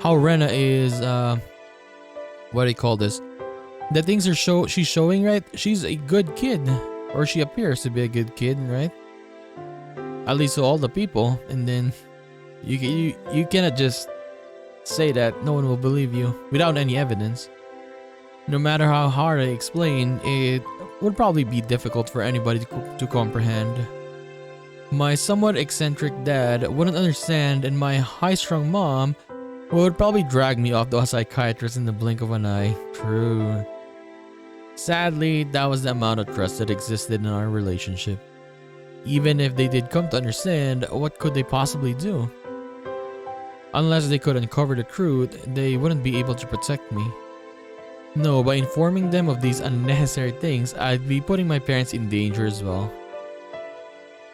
how Rena is, what do you call this? The things she's showing, right? She's a good kid, or she appears to be a good kid, right? At least to all the people, and then you cannot just say that no one will believe you without any evidence. No matter how hard I explain, it would probably be difficult for anybody to comprehend. My somewhat eccentric dad wouldn't understand, and my high-strung mom would probably drag me off to a psychiatrist in the blink of an eye. True. Sadly, that was the amount of trust that existed in our relationship. Even if they did come to understand, what could they possibly do? Unless they could uncover the truth, they wouldn't be able to protect me. No, by informing them of these unnecessary things, I'd be putting my parents in danger as well.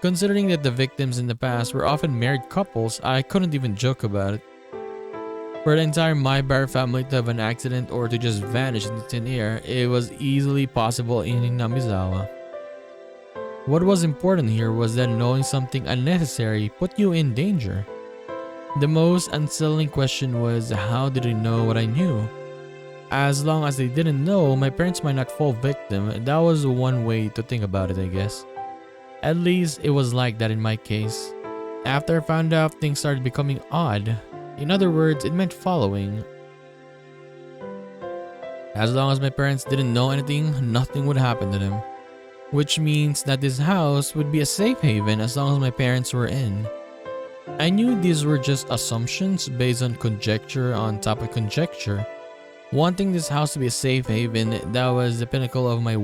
Considering that the victims in the past were often married couples, I couldn't even joke about it. For the entire Maibara family to have an accident or to just vanish into thin air, it was easily possible in Hinamizawa. What was important here was that knowing something unnecessary put you in danger. The most unsettling question was, how did they know what I knew? As long as they didn't know, my parents might not fall victim. That was one way to think about it, I guess. At least it was like that in my case. After I found out, things started becoming odd. In other words, it meant following. As long as my parents didn't know anything, nothing would happen to them. Which means that this house would be a safe haven as long as my parents were in. I knew these were just assumptions based on conjecture on top of conjecture. Wanting this house to be a safe haven, that was the pinnacle of my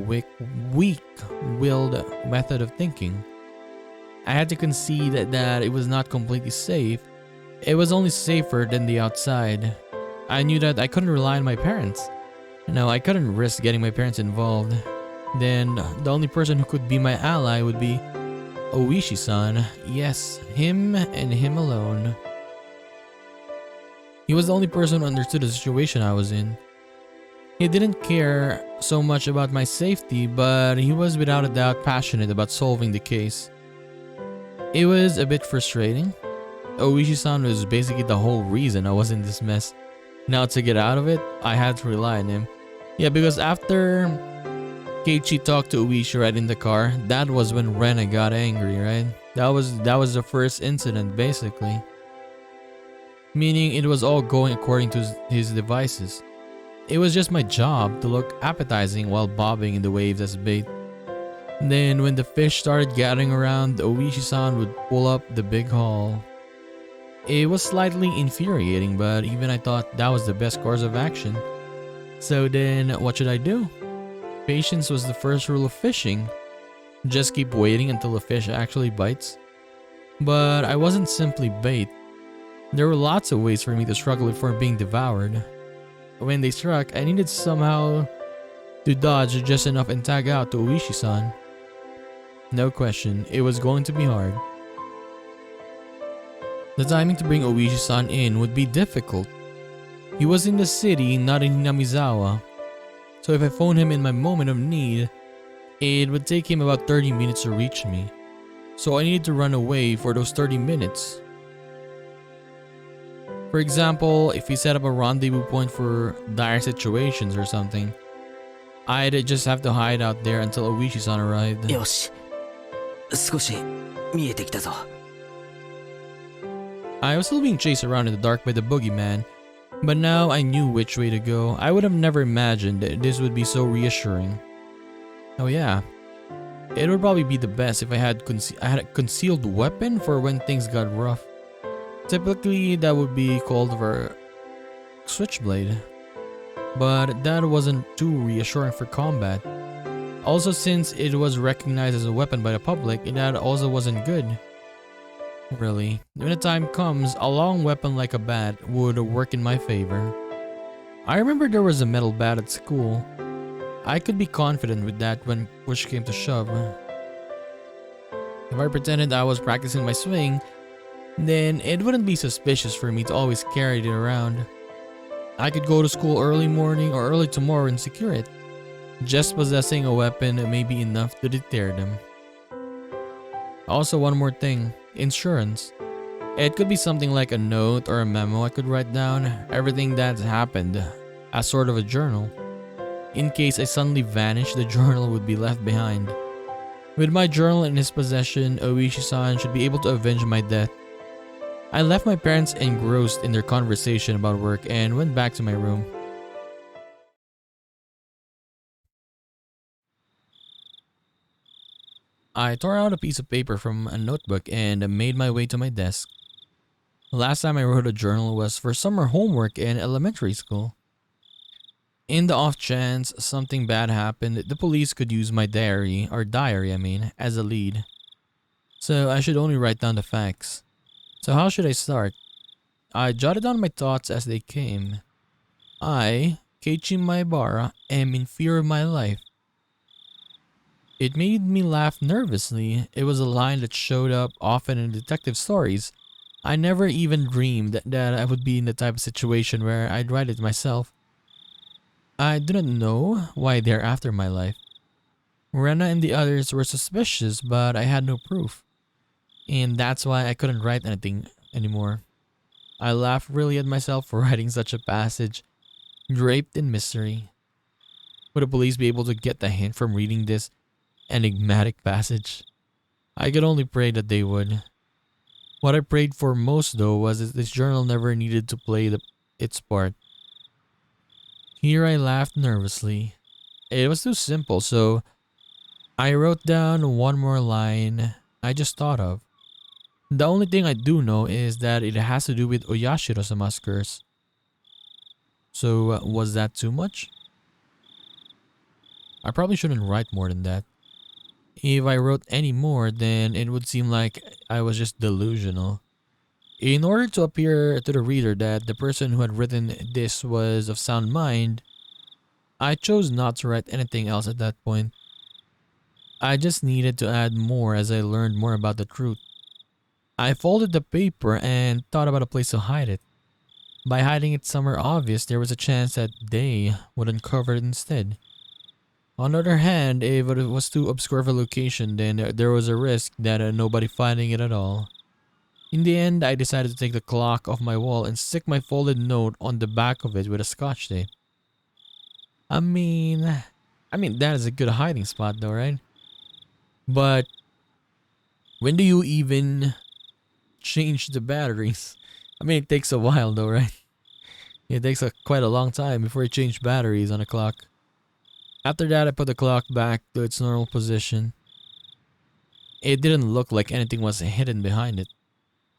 weak-willed method of thinking. I had to concede that it was not completely safe. It was only safer than the outside. I knew that I couldn't rely on my parents. No, I couldn't risk getting my parents involved. Then, the only person who could be my ally would be Oishi-san. Yes, him and him alone. He was the only person who understood the situation I was in. He didn't care so much about my safety, but he was without a doubt passionate about solving the case. It was a bit frustrating. Oishi-san was basically the whole reason I was in this mess. Now to get out of it, I had to rely on him. Yeah, because after Keiichi talked to Oishi right in the car, that was when Rena got angry, right? That was the first incident, basically. Meaning it was all going according to his devices. It was just my job to look appetizing while bobbing in the waves as bait. Then when the fish started gathering around, Oishi-san would pull up the big haul. It was slightly infuriating, but even I thought that was the best course of action. So then, what should I do? Patience was the first rule of fishing. Just keep waiting until the fish actually bites. But I wasn't simply bait. There were lots of ways for me to struggle before being devoured. When they struck, I needed somehow to dodge just enough and tag out to Oishi-san. No question, it was going to be hard. The timing to bring Oishi-san in would be difficult. He was in the city, not in Hinamizawa. So if I phoned him in my moment of need, it would take him about 30 minutes to reach me. So I needed to run away for those 30 minutes. For example, if he set up a rendezvous point for dire situations or something, I'd just have to hide out there until Oishi-san arrived. よし、少し見えてきたぞ。 I was still being chased around in the dark by the boogeyman, but now I knew which way to go. I would have never imagined that this would be so reassuring. Oh yeah, it would probably be the best if I had a concealed weapon for when things got rough. Typically, that would be called for switchblade, but that wasn't too reassuring for combat. Also, since it was recognized as a weapon by the public, that also wasn't good. Really, when the time comes, a long weapon like a bat would work in my favor. I remember there was a metal bat at school. I could be confident with that when push came to shove. If I pretended I was practicing my swing, then it wouldn't be suspicious for me to always carry it around. I could go to school early morning or early tomorrow and secure it. Just possessing a weapon may be enough to deter them. Also, one more thing. Insurance. It could be something like a note or a memo I could write down everything that's happened as sort of a journal. In case I suddenly vanish, the journal would be left behind. With my journal in his possession, Oishi-san should be able to avenge my death. I left my parents engrossed in their conversation about work and went back to my room. I tore out a piece of paper from a notebook and made my way to my desk. Last time I wrote a journal was for summer homework in elementary school. In the off chance something bad happened, the police could use my diary, as a lead. So I should only write down the facts. So how should I start? I jotted down my thoughts as they came. I, Keiichi Maebara, am in fear of my life. It made me laugh nervously. It was a line that showed up often in detective stories. I never even dreamed that I would be in the type of situation where I'd write it myself. I do not know why they're after my life. Rena and the others were suspicious, but I had no proof. And that's why I couldn't write anything anymore. I laughed really at myself for writing such a passage, draped in mystery. Would the police be able to get the hint from reading this enigmatic passage? I could only pray that they would. What I prayed for most though was that this journal never needed to play its part. Here I laughed nervously. It was too simple, so I wrote down one more line I just thought of. The only thing I do know is that it has to do with Oyashiro-sama's curse. So was that too much? I probably shouldn't write more than that. If I wrote any more, then it would seem like I was just delusional. In order to appear to the reader that the person who had written this was of sound mind, I chose not to write anything else at that point. I just needed to add more as I learned more about the truth. I folded the paper and thought about a place to hide it. By hiding it somewhere obvious, there was a chance that they would uncover it instead. On the other hand, if it was too obscure of a location, then there was a risk that nobody finding it at all. In the end, I decided to take the clock off my wall and stick my folded note on the back of it with a scotch tape. I mean that is a good hiding spot though, right? But when do you even change the batteries? I mean, it takes a while though, right? It takes quite a long time before you change batteries on a clock. After that, I put the clock back to its normal position. It didn't look like anything was hidden behind it.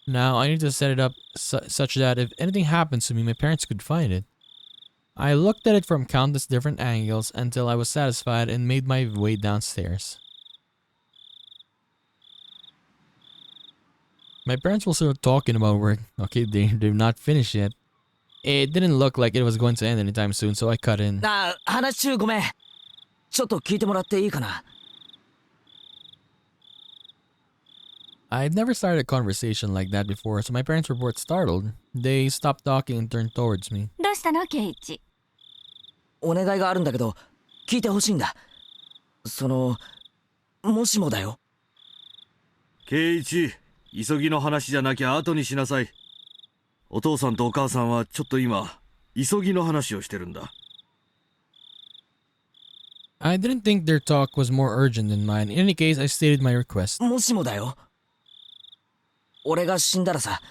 Now, I need to set it up such that if anything happens to me, my parents could find it. I looked at it from countless different angles until I was satisfied and made my way downstairs. My parents were still talking about work. Okay, they're not finished yet. It didn't look like it was going to end anytime soon, so I cut in. 話中ごめん。ちょっと聞いてもらっていいかな。 I'd never started a conversation like that before, so my parents were both startled. They stopped talking and turned towards me. どうしたのケイチ？お願いがあるんだけど、聞いてほしいんだ。もしもだよ。圭一、急ぎの話じゃなきゃ後にしなさい。お父さんとお母さんはちょっと今、急ぎの話をしてるんだ。I didn't think their talk was more urgent than mine. In any case, I stated my request. もしもだよ。俺が死んだらさ。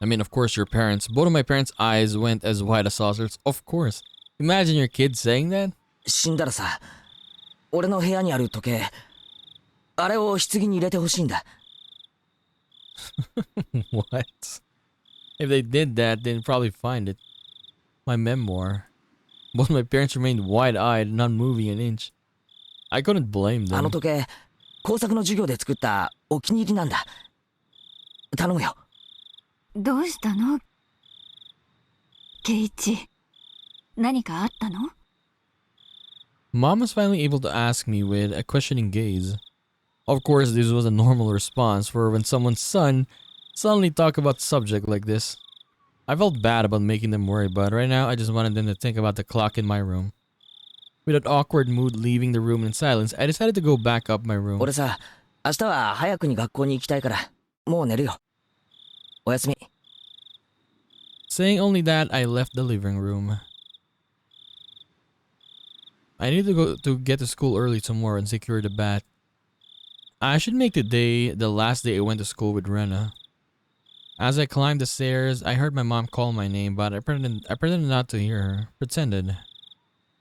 I mean, of course, your parents. Both of my parents' eyes went as wide as saucers. Of course. Imagine your kid saying that. 死んだらさ、俺の部屋にある時計、あれを棺に入れてほしいんだ。What? If they did that, they'd probably find it. My memoir. Both my parents remained wide-eyed, not moving an inch. I couldn't blame あの them. 時計、工作の授業で作ったお気に入りなんだ。頼むよ。どうしたのケイチ？何かあったの？ Mom was finally able to ask me with a questioning gaze. Of course, this was a normal response for when someone's son suddenly talk about subject like this. I felt bad about making them worry, but right now I just wanted them to think about the clock in my room. With an awkward mood leaving the room in silence, I decided to go back up my room. 俺さ、明日は早くに学校に行きたいから、もう寝るよ。おやすみ。Saying only that, I left the living room. I need to get to school early tomorrow and secure the bath. I should make today the last day I went to school with Rena. As I climbed the stairs, I heard my mom call my name, but I pretended not to hear her. Pretended.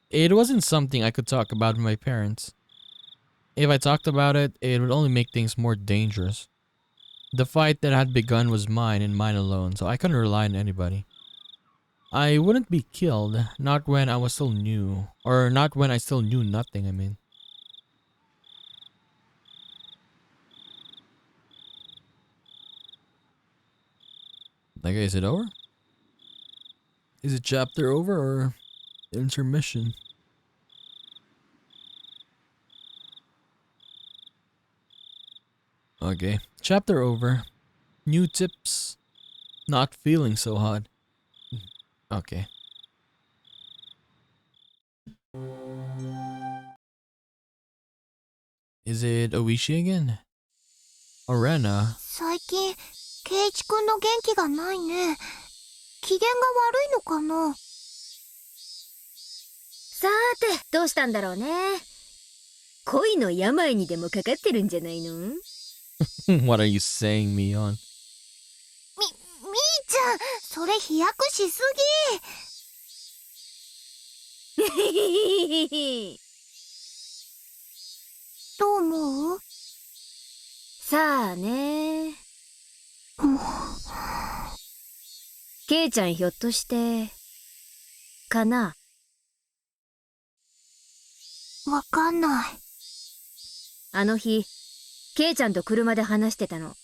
It wasn't something I could talk about with my parents. If I talked about it, it would only make things more dangerous. The fight that had begun was mine and mine alone, so I couldn't rely on anybody. I wouldn't be killed, not when I was still new, or not when I still knew nothing, I mean. Okay, is it over? Is it chapter over or intermission? Okay, chapter over. New tips. Not feeling so hot. Okay. Is it Oishi again? Orena? 最近ケイチくんの元気がないね。機嫌が悪いのかな？さーて、どうしたんだろうね。恋の病にでもかかってるんじゃないの？ What are you saying, Mion? みーちゃん、それ飛躍しすぎ。どう思う？さあね。ケイちゃんひょっとしてかな？わかんない。あの日ケイちゃんと車で話してたの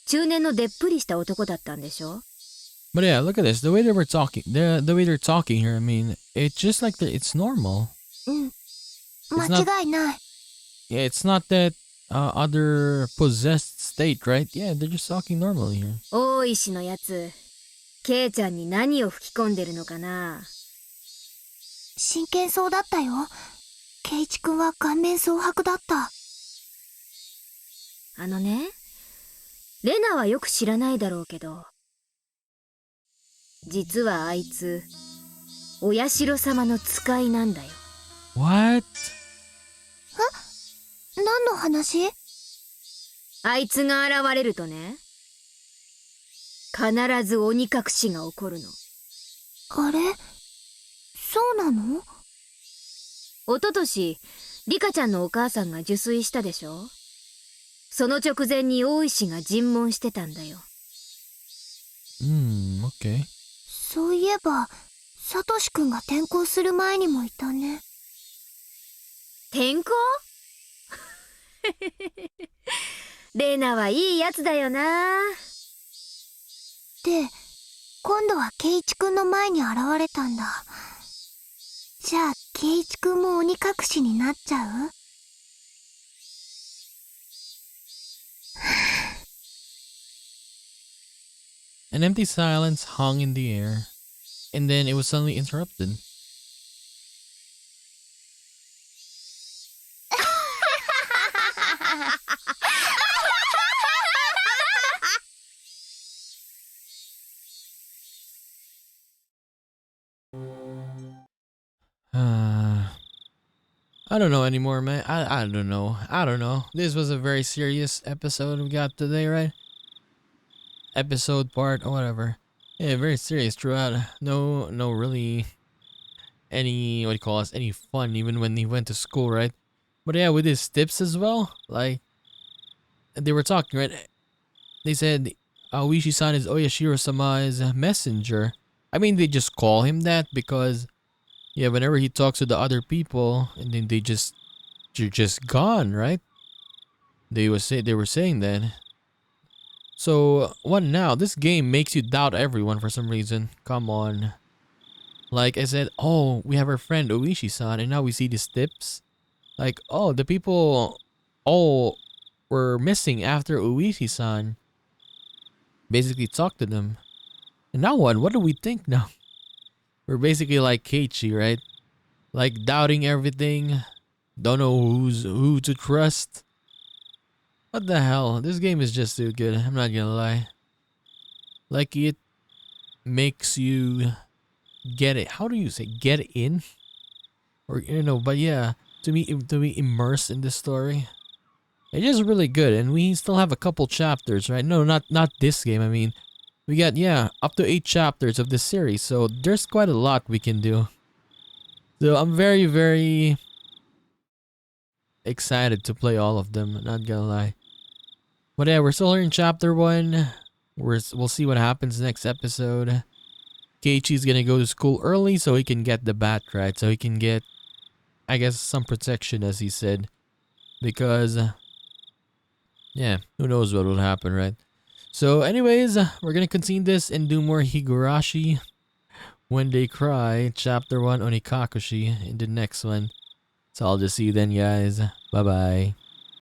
中年のでっぷりした男だったんでしょ？ But yeah, look at this. The way they were talking, the way they're talking here, I mean, it's just like it's normal. うん。 not- 間違いない。Yeah, it's not that other possessed state, right? Yeah, they're just talking normally here. 大石のやつケイちゃんに何を吹き込んでるのかな？真剣そうだったよ。ケイチくんは顔面蒼白だった。あのね、レナはよく知らないだろうけど、実はあいつお社様の使いなんだよ。 What? 何の話？あいつが現れるとね、必ず鬼隠しが起こるの。あれ？そうなの？おととしリカちゃんのお母さんが受水したでしょ。その直前に大石が尋問してたんだよ。Okay. そういえばサトシくんが転校する前にもいたね。転校？レナはいいやつだよな。で、今度はケイチくんの前に現れたんだ。じゃあケイチくんも鬼隠しになっちゃう？ An empty silence hung in the air, and then it was suddenly interrupted. I don't know anymore, man. I don't know. I don't know. This was a very serious episode we got today, right? Episode part or whatever. Yeah, very serious throughout. No really any, what do you call us, any fun even when he went to school, right? But yeah, with his tips as well, like they were talking, right? They said Aoishi-san is Oyashiro-sama's messenger. I mean, they just call him that because yeah, whenever he talks to the other people, and then you're just gone, right? They were saying that. So what now? This game makes you doubt everyone for some reason. Come on. Like I said, oh, we have our friend Oishi-san, and now we see these tips. Like, oh, the people all were missing after Oishi-san basically talked to them. And now what? What do we think now? We're basically like Keiichi, right? Like doubting everything. Don't know who to trust. What the hell? This game is just too good. I'm not gonna lie. Like it makes you get it. How do you say get in? Or you know, but yeah, to be immersed in this story. It is really good, and we still have a couple chapters, right? No, not this game. I mean, we got up to 8 chapters of this series, so there's quite a lot we can do. So I'm very, very excited to play all of them. Not gonna lie. But yeah, we're still in chapter 1. We'll see what happens next episode. Keiichi's gonna go to school early so he can get the bat, right? So he can get, I guess, some protection, as he said. Because, yeah, who knows what will happen, right? So anyways, we're gonna continue this and do more Higurashi When They Cry, chapter 1 Onikakushi in the next one. So I'll just see you then, guys. Bye-bye.